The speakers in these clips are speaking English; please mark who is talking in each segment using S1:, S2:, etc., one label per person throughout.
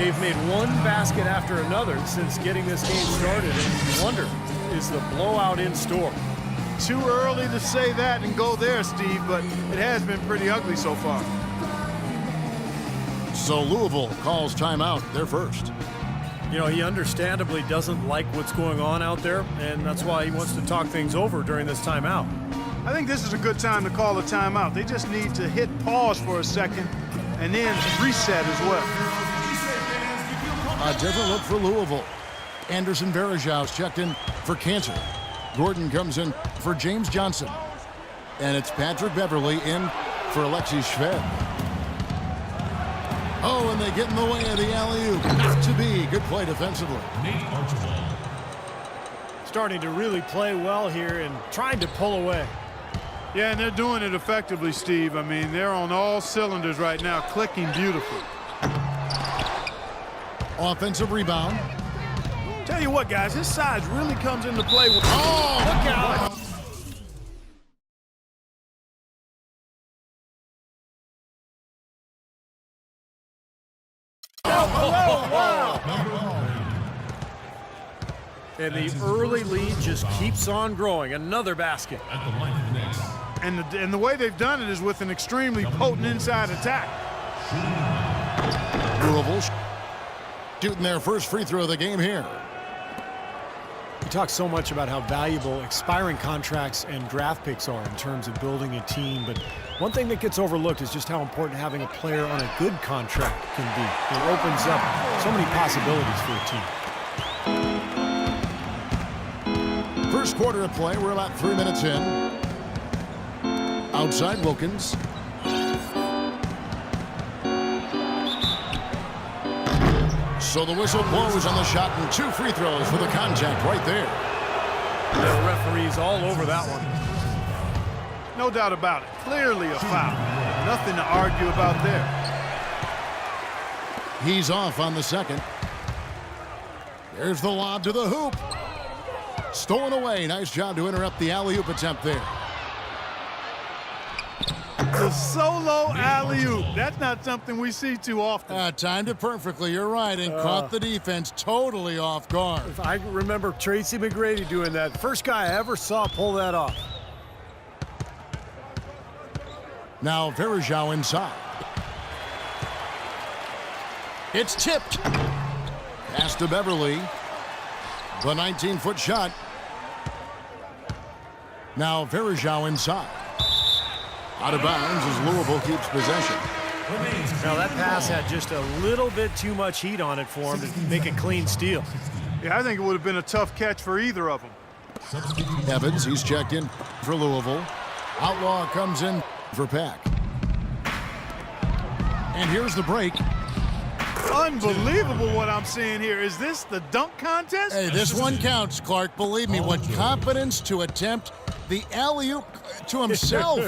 S1: They've made one basket after another since getting this game started, and you wonder, is the blowout in store?
S2: Too early to say that and go there, Steve, but it has been pretty ugly so far.
S3: So Louisville calls timeout, their first.
S1: You know, he understandably doesn't like what's going on out there, and that's why he wants to talk things over during this timeout.
S2: I think this is a good time to call a timeout. They just need to hit pause for a second and then reset as well.
S3: A different look for Louisville. Anderson Varejão's checked in for Cantor. Gordon comes in for James Johnson. And it's Patrick Beverly in for Alexis Shved. Oh, and they get in the way of the alley-oop. Not to be. Good play defensively.
S4: Nate Archibald.
S1: Starting to really play well here and trying to pull away.
S2: Yeah, and they're doing it effectively, Steve. I mean, they're on all cylinders right now, clicking beautifully.
S3: Offensive rebound.
S2: Tell you what, guys, his size really comes into play.
S3: Oh, look out!
S1: And the early lead just keeps on growing. Another basket.
S4: At the line of the next.
S2: And the way they've done it is with an extremely potent inside attack.
S3: Louisville shooting their first free throw of the game here.
S1: We talk so much about how valuable expiring contracts and draft picks are in terms of building a team, but one thing that gets overlooked is just how important having a player on a good contract can be. It opens up so many possibilities for a team.
S3: First quarter of play, we're about 3 minutes in. Outside Wilkins. So the whistle blows on the shot and 2 free throws for the contact right there.
S1: The referee's all over that one.
S2: No doubt about it. Clearly a foul. Nothing to argue about there.
S3: He's off on the second. There's the lob to the hoop. Stolen away. Nice job to interrupt the alley-oop attempt there.
S2: The solo alley-oop. That's not something we see too often.
S3: Timed it perfectly. You're right. And caught the defense totally off guard.
S1: I remember Tracy McGrady doing that. First guy I ever saw pull that off.
S3: Now Varejão inside. It's tipped. Pass to Beverly. The 19-foot shot. Now Varejão inside. Out of bounds as Louisville keeps possession.
S1: Now that pass had just a little bit too much heat on it for him to make a clean steal.
S2: Yeah, I think it would have been a tough catch for either of them.
S3: Evans, he's checked in for Louisville. Outlaw comes in for Pack. And here's the break.
S2: Unbelievable what I'm seeing here. Is this the dunk contest?
S3: Hey, this one counts, Clark. Believe me, what confidence to attempt the alley-oop to himself.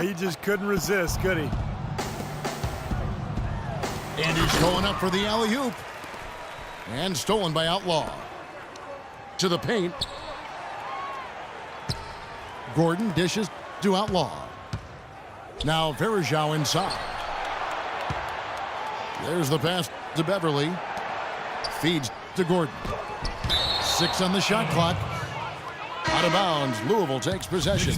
S1: He just couldn't resist, could he?
S3: And he's going up for the alley-oop. And stolen by Outlaw. To the paint. Gordon dishes to Outlaw. Now Varejão inside. There's the pass to Beverly. Feeds to Gordon. 6 on the shot clock. Out of bounds. Louisville takes possession.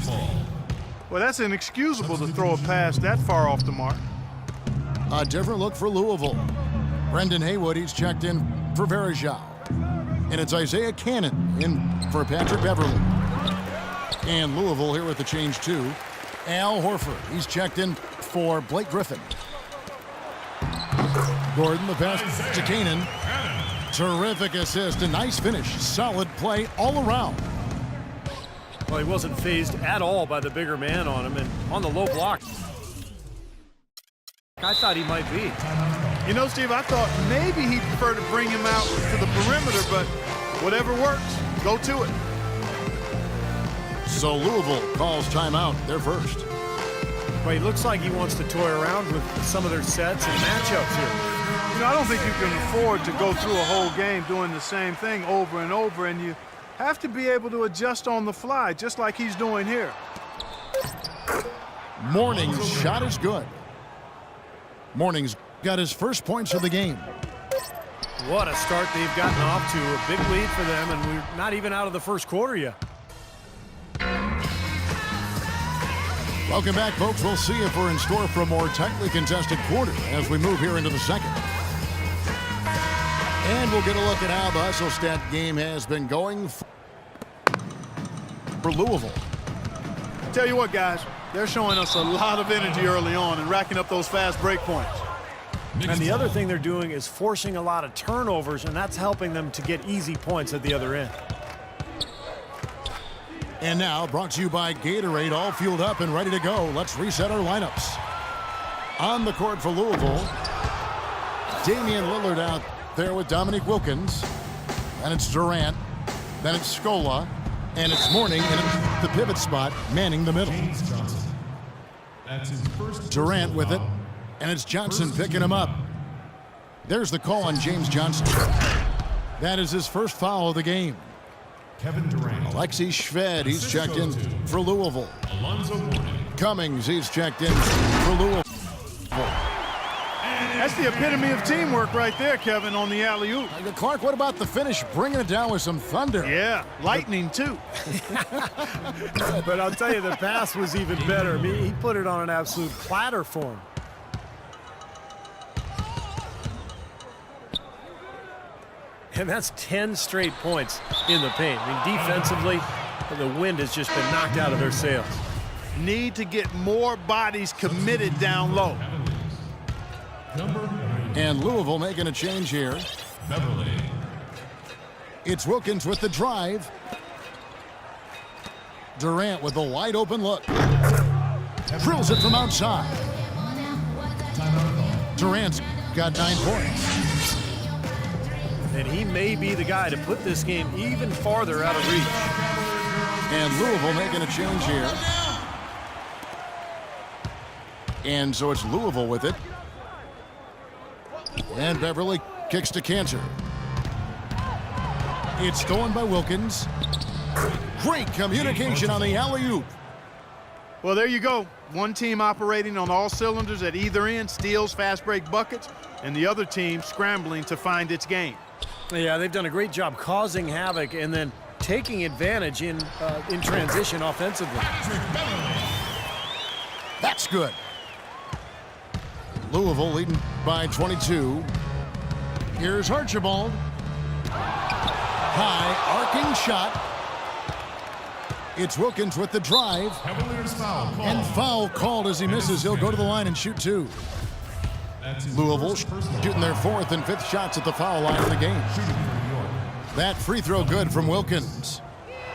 S2: Well, that's inexcusable to throw a pass that far off the mark.
S3: A different look for Louisville. Brendan Haywood, he's checked in for Varejão. And it's Isaiah Cannon in for Patrick Beverly. And Louisville here with the change too. Al Horford, he's checked in for Blake Griffin. Gordon, the pass to Cannon. Terrific assist, a nice finish. Solid play all around.
S1: Well, he wasn't phased at all by the bigger man on him, and on the low block, I thought he might be.
S2: You know, Steve, I thought maybe he'd prefer to bring him out to the perimeter, but whatever works, go to it.
S3: So Louisville calls timeout, their first.
S1: Well, he looks like he wants to toy around with some of their sets and matchups here.
S2: You know, I don't think you can afford to go through a whole game doing the same thing over and over, and you have to be able to adjust on the fly, just like he's doing here.
S3: Morning's shot is good. Morning's got his first points of the game.
S1: What a start they've gotten off to. A big lead for them, and we're not even out of the first quarter yet.
S3: Welcome back, folks. We'll see if we're in store for a more tightly contested quarter as we move here into the second. And we'll get a look at how the Husselstadt game has been going for Louisville.
S2: Tell you what, guys, they're showing us a lot of energy early on and racking up those fast break points.
S1: And the other thing they're doing is forcing a lot of turnovers, and that's helping them to get easy points at the other end.
S3: And now, brought to you by Gatorade, all fueled up and ready to go. Let's reset our lineups. On the court for Louisville, Damian Lillard out there with Dominique Wilkins. Then it's Durant. Then it's Scola. And it's Mourning in the pivot spot, manning the middle.
S4: James Johnson. That's his first
S3: Durant with it. And it's Johnson picking him up. There's the call on James Johnson. That is his first foul of the game.
S4: Kevin Durant.
S3: Alexi Shved, he's checked in for Louisville.
S4: Alonzo Mourning.
S3: Cummings, he's checked in for Louisville.
S2: That's the epitome of teamwork right there, Kevin, on the alley-oop.
S3: Clark, what about the finish? Bringing it down with some thunder.
S2: Yeah, lightning, too.
S1: But I'll tell you, the pass was even better. I mean, he put it on an absolute platter for him. And that's 10 straight points in the paint. I mean, defensively, the wind has just been knocked out of their sails.
S2: Need to get more bodies committed down low.
S4: Number 9.
S3: And Louisville making a change here.
S4: Beverly.
S3: It's Wilkins with the drive. Durant with a wide open look. Drills it from outside. Durant's got 9 points.
S1: And he may be the guy to put this game even farther out of reach.
S3: And Louisville making a change here. And so it's Louisville with it. And Beverly kicks to Cantor. It's stolen by Wilkins. Great communication on the alley-oop.
S2: Well, there you go. One team operating on all cylinders at either end, steals fast break buckets, and the other team scrambling to find its game.
S1: Yeah, they've done a great job causing havoc and then taking advantage in transition offensively.
S3: That's good. Louisville leading by 22. Here's Archibald. High arcing shot. It's Wilkins with the drive.
S4: Cavaliers foul call.
S3: And foul called as he misses. He'll go to the line and shoot 2.
S4: That's his
S3: Louisville
S4: first personal
S3: shooting their
S4: foul.
S3: 4th and 5th shots at the foul line of the game.
S4: Shooting for New York.
S3: That free throw good from Wilkins.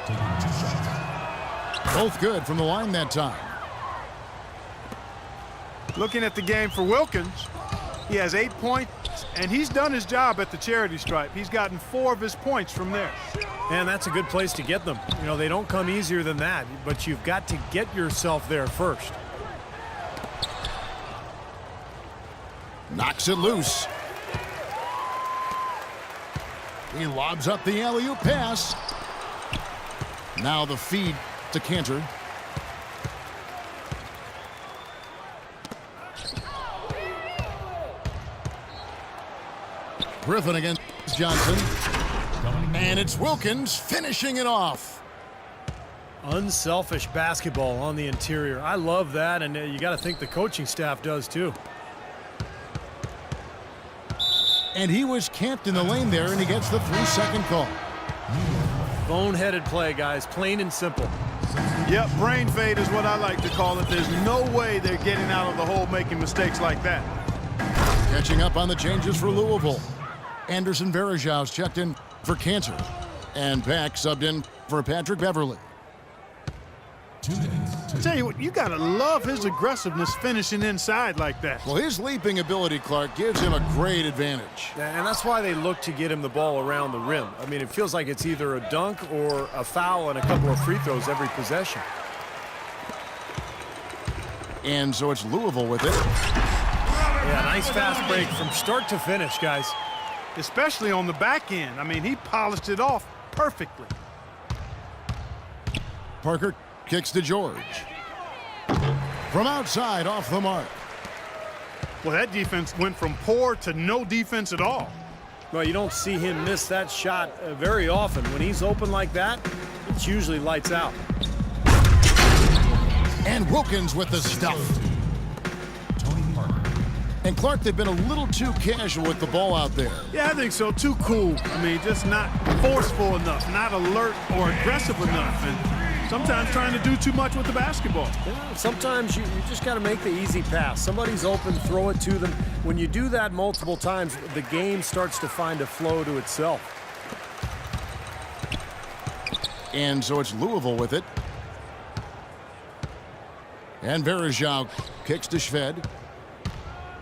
S4: Taking 2 shots.
S3: Both good from the line that time.
S2: Looking at the game for Wilkins, he has 8 points, and he's done his job at the charity stripe. He's gotten 4 of his points from there.
S1: And that's a good place to get them. You know, they don't come easier than that, but you've got to get yourself there first.
S3: Knocks it loose. He lobs up the alley-oop pass. Now the feed to Cantor. Griffin against Johnson. And it's Wilkins finishing it off.
S1: Unselfish basketball on the interior. I love that, and you got to think the coaching staff does too.
S3: And he was camped in the lane there, and he gets the 3-second call.
S1: Boneheaded play, guys, plain and simple.
S2: Yep, brain fade is what I like to call it. There's no way they're getting out of the hole making mistakes like that.
S3: Catching up on the changes for Louisville. Anderson Varejau's checked in for Cantor. And Pack subbed in for Patrick Beverly.
S4: 2 minutes.
S2: I tell you what, you gotta love his aggressiveness finishing inside like that.
S3: Well, his leaping ability, Clark, gives him a great advantage.
S1: And that's why they look to get him the ball around the rim. I mean, it feels like it's either a dunk or a foul and a couple of free throws every possession.
S3: And so it's Louisville with it.
S1: Yeah, nice fast break from start to finish, guys.
S2: Especially on the back end. I mean, he polished it off perfectly.
S3: Parker kicks to George. From outside, off the mark.
S2: Well, that defense went from poor to no defense at all.
S1: Well, you don't see him miss that shot very often. When he's open like that, it's usually lights out.
S3: And Wilkins with the stuff.
S4: Tony Parker.
S3: And Clark, they've been a little too casual with the ball out there.
S2: Yeah, I think so. Too cool. I mean, just not forceful enough, not alert or aggressive enough, and sometimes trying to do too much with the basketball.
S1: Yeah, sometimes you just got to make the easy pass. Somebody's open, throw it to them. When you do that multiple times, the game starts to find a flow to itself.
S3: And so it's Louisville with it. And Verejao kicks to Shved.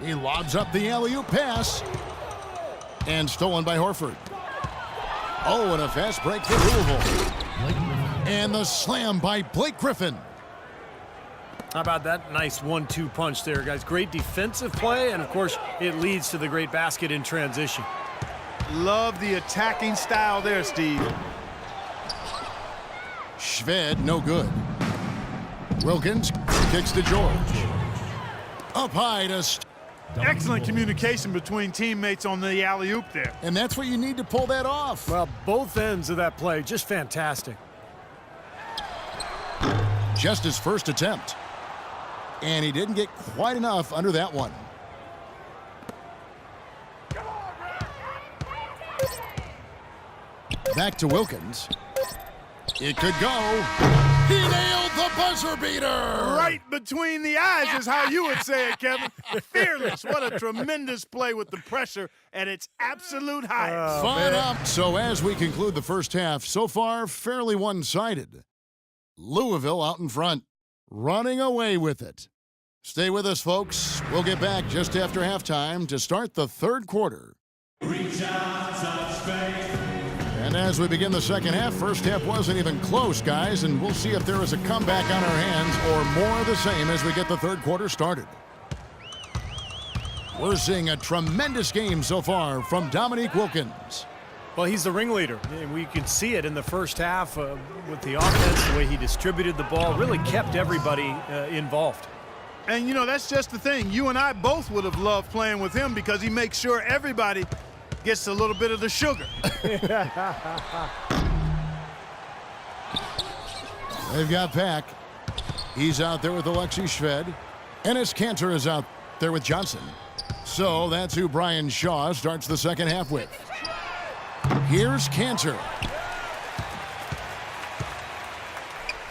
S3: He lobs up the alley-oop pass. And stolen by Horford. Oh, and a fast break for Louisville. And the slam by Blake Griffin.
S1: How about that nice 1-2 punch there, guys? Great defensive play, and of course, it leads to the great basket in transition.
S2: Love the attacking style there, Steve.
S3: Shved, no good. Wilkins kicks to George. Up high to...
S2: Excellent communication between teammates on the alley-oop there.
S3: And that's what you need to pull that off.
S1: Well, both ends of that play, just fantastic.
S3: Just his first attempt. And he didn't get quite enough under that one. Back to Wilkins. It could go. He nailed the buzzer beater.
S2: Right between the eyes is how you would say it, Kevin. Fearless. What a tremendous play with the pressure at its absolute highest.
S3: Fun up. So as we conclude the first half, so far fairly one-sided. Louisville out in front, running away with it. Stay with us, folks. We'll get back just after halftime to start the third quarter.
S4: Reach out, touch faith.
S3: And as we begin the second half, first half wasn't even close, guys, and we'll see if there is a comeback on our hands or more of the same as we get the third quarter started. We're seeing a tremendous game so far from Dominique Wilkins.
S1: Well, he's the ringleader, and we could see it in the first half with the offense, the way he distributed the ball, really kept everybody involved.
S2: And, you know, that's just the thing. You and I both would have loved playing with him because he makes sure everybody gets a little bit of the sugar.
S3: They've got Pack. He's out there with Alexi Shved. Enes Kanter is out there with Johnson. So that's who Brian Shaw starts the second half with. Here's Kanter.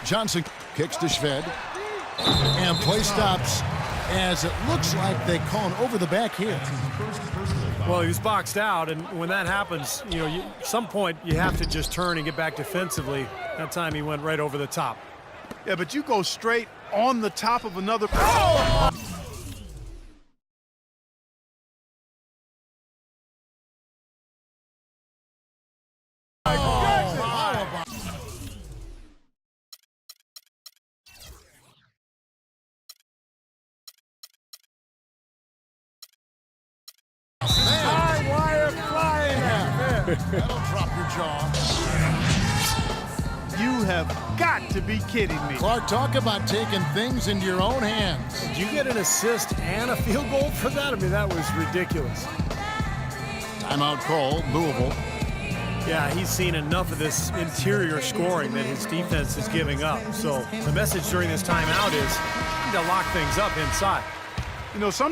S3: Johnson kicks to Shved. And play stops as it looks like they call an over the back here.
S1: Well, he was boxed out, and when that happens, you know, at some point you have to just turn and get back defensively. That time he went right over the top.
S2: Yeah, but you go straight on the top of another. Oh!
S3: That'll drop your jaw.
S2: You have got to be kidding me.
S3: Clark, talk about taking things into your own hands.
S1: Did you get an assist and a field goal for that? I mean, that was ridiculous.
S3: Timeout called, Louisville.
S1: Yeah, he's seen enough of this interior scoring that his defense is giving up. So the message during this timeout is to lock things up inside.
S2: You know, some